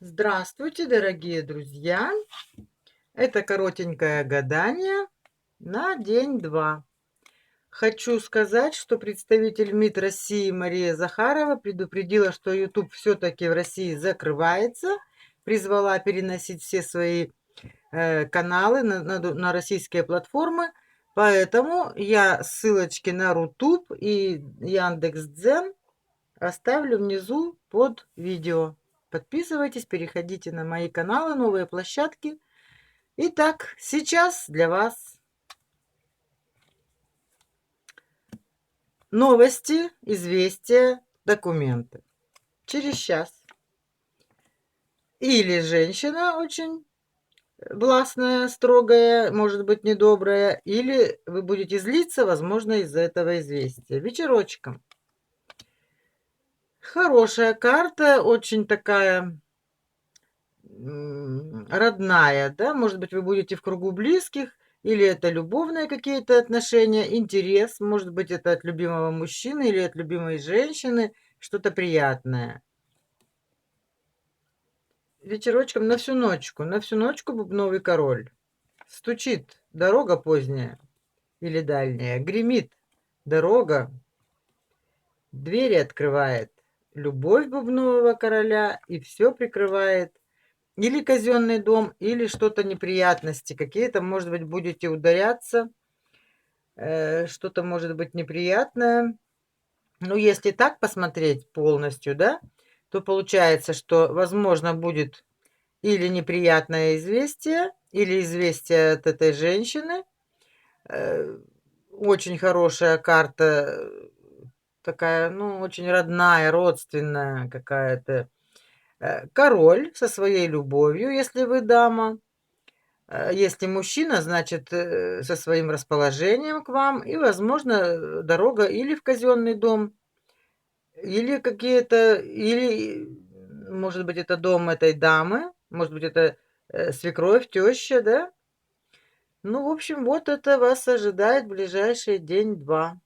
Здравствуйте, дорогие друзья! Это коротенькое гадание на день 2. Хочу сказать, что представитель МИД России Мария Захарова предупредила, что YouTube все-таки в России закрывается, призвала переносить все свои каналы на российские платформы, поэтому я ссылочки на Рутуб и Яндекс.Дзен оставлю внизу под видео. Подписывайтесь, переходите на мои каналы, новые площадки. Итак, сейчас для вас новости, известия, документы. Через час. Или женщина очень властная, строгая, может быть, недобрая, или вы будете злиться, возможно, из-за этого известия. Вечерочком. Хорошая карта, очень такая родная, да, может быть, вы будете в кругу близких, или это любовные какие-то отношения, интерес, может быть, это от любимого мужчины или от любимой женщины, что-то приятное. Вечерочком на всю ночку бубновый король. Стучит дорога поздняя или дальняя, гремит дорога, двери открывает любовь бубнового короля и все прикрывает. Или казенный дом, или что-то неприятности какие-то, может быть, будете ударяться, что-то может быть неприятное. Ну, если так посмотреть полностью, да, то получается, что, возможно, будет или неприятное известие, или известие от этой женщины. Э, Очень хорошая карта, такая, ну, очень родная, родственная какая-то. Король со своей любовью, если вы дама. Если мужчина, значит, со своим расположением к вам, и, возможно, дорога или в казенный дом, или какие-то, или, может быть, это дом этой дамы, может быть, это свекровь, теща, да? Ну, в общем, вот это вас ожидает в ближайший день-два.